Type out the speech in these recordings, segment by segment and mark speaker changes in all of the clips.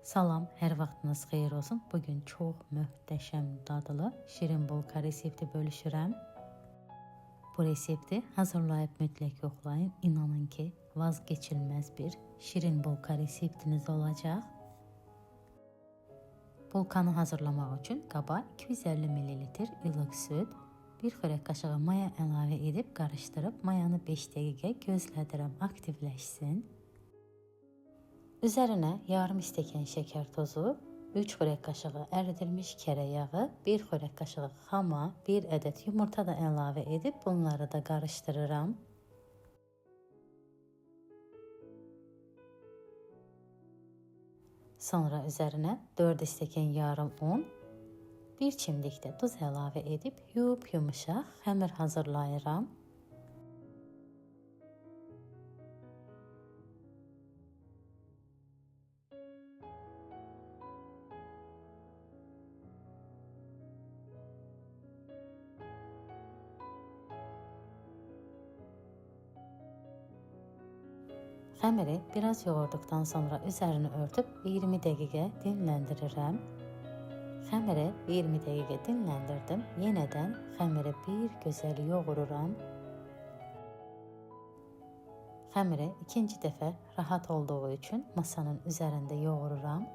Speaker 1: Salam, hər vaxtınız xeyir olsun. Bugün çox möhtəşəm dadlı şirin bulka resepti bölüşürəm. Bu resepti hazırlayıb mütləq yoxlayın. İnanın ki, vazgeçilməz bir şirin bulka reseptiniz olacaq. Bulkanı hazırlamaq üçün qaba 250 ml ilıq süd, 1 xörək qaşığı maya əlavə edib qarışdırıb mayanı 5 dəqiqə gözlədirəm aktivləşsin. Üzərinə yarım stəkan şəkər tozu, 3 xörək qaşığı əridilmiş kərə yağı, 1 xörək qaşığı xama, 1 ədəd yumurta da əlavə edib bunları da qarışdırıram. Sonra üzərinə 4 stəkan yarım un, 1 çimdik də duz əlavə edib yumuşaq xəmir hazırlayıram. Xəmiri biraz yoğurduqdan sonra üzərini örtüb 20 dəqiqə dinləndirirəm. Xəmiri 20 dəqiqə dinləndirdim. Yenədən xəmiri bir gözəl yoğururam. Xəmiri ikinci dəfə rahat olduğu üçün masanın üzərində yoğururam.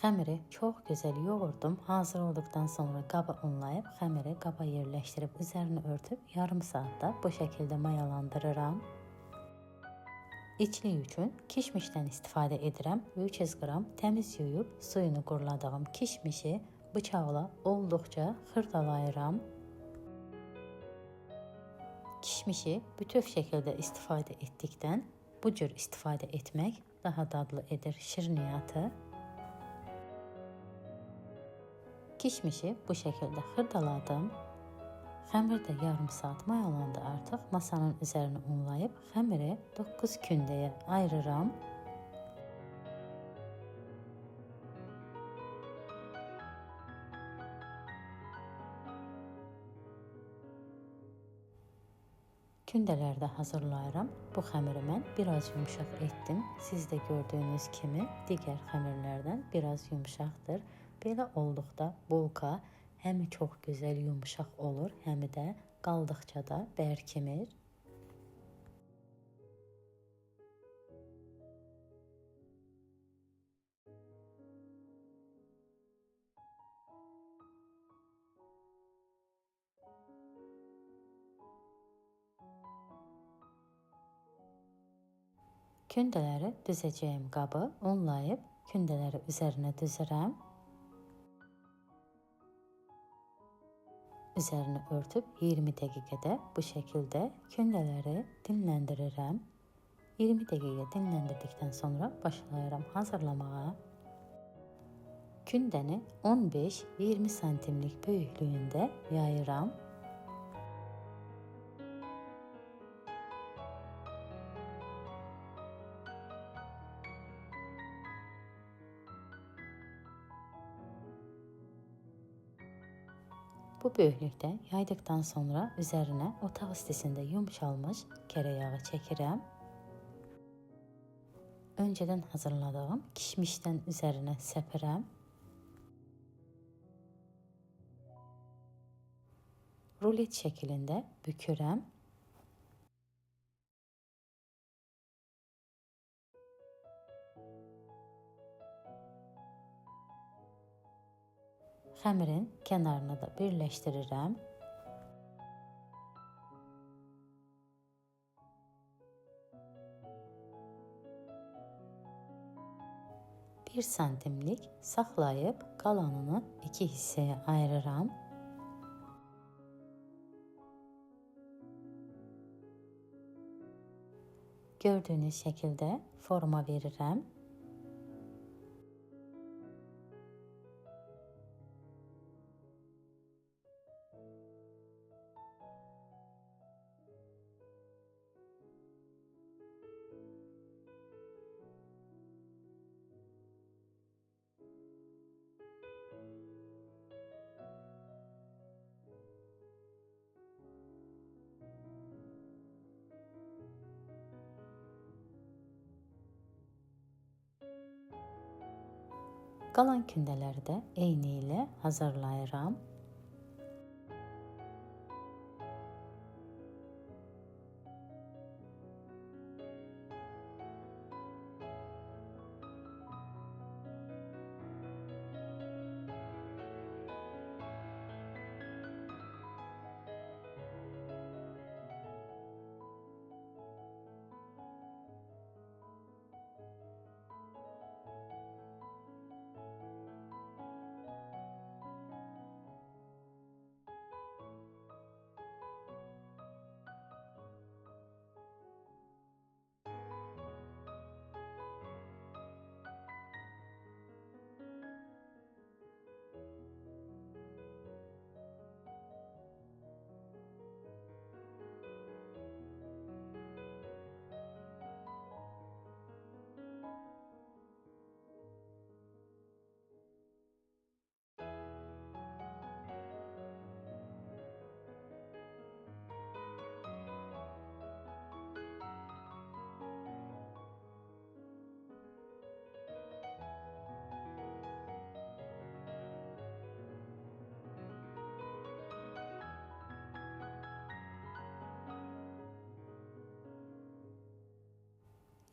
Speaker 1: Xəmiri çox gözəl yoğurdum. Hazır olduqdan sonra qaba unlayıb xəmiri qaba yerləşdirib üzərini örtüb yarım saatda bu şəkildə mayalandırıram. İçlik üçün kişmişdən istifadə edirəm. 300 qram təmiz yuyub suyunu quruladığım kişmişi bıçaqla olduqca xırdalayıram. Kişmişi bütöv şəkildə istifadə etdikdən bu cür istifadə etmək daha dadlı edir şirniyyatı. Kişmişi bu şəkildə xırdaladım. Xəmir də yarım saat mayalandı artıq. Masanın üzərini unlayıb xəmiri 9 kündəyə ayırıram. Kündələrdə hazırlayıram. Bu xəmiri mən biraz yumuşaq etdim. Siz də gördüyünüz kimi digər xəmirlərdən biraz yumuşaqdır. Belə olduqda bulka həm çox gözəl yumuşaq olur, həm də qaldıqca da bərkimir. Kündələri düzəcəyim qabı unlayıb kündələri üzərinə düzürəm. Üzərini örtüb 20 dəqiqədə bu şəkildə kündələri dinləndirirəm. 20 dəqiqə dinləndirdikdən sonra başlayıram hazırlamağa. Kündəni 15-20 santimlik böyüklüyündə yayıram. Bu böyüklükdə yaydıqdan sonra üzərinə otaq istisində yumşalmış kərə yağı çəkirəm. Öncədən hazırladığım kişmişdən üzərinə səpirəm. Rulet şəklində bükürəm. Xəmirin kənarını da birləşdirirəm. Bir santimlik saxlayıb qalanını 2 hissəyə ayırıram. Gördüyünüz şəkildə forma verirəm. Qalan kündələri də eyni ilə hazırlayıram.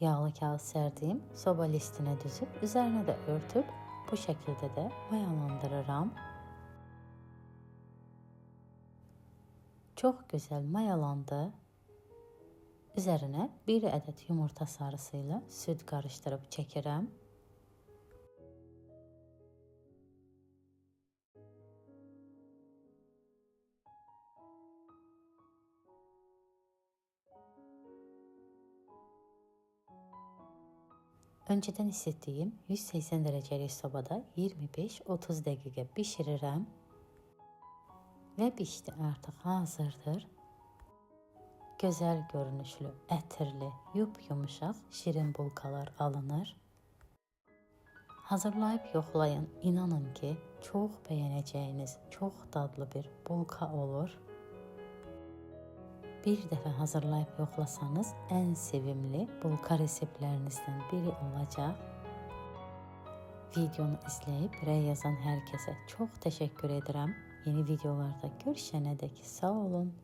Speaker 1: Yağlı kağıt sərdiyim soba listinə düzüb, üzərinə də örtüb, bu şəkildə də mayalandırıram. Çox gözəl mayalandı. Üzərinə 1 ədəd yumurta sarısı ilə süd qarışdırıb çəkirəm. Öncədən isitdiyim 180 dərəcəlik sobada 25-30 dəqiqə bişirirəm və bişdi, artıq hazırdır. Gözəl görünüşlü, ətirli, yumuşaq, şirin bulkalar alınır. Hazırlayıb yoxlayın, inanın ki, çox bəyənəcəyiniz, çox dadlı bir bulka olur. Bir dəfə hazırlayıb yoxlasanız, ən sevimli bulka reseptlərinizdən biri olacaq. Videonu izləyib rəy yazan hər kəsə çox təşəkkür edirəm. Yeni videolarda görüşənədək sağ olun.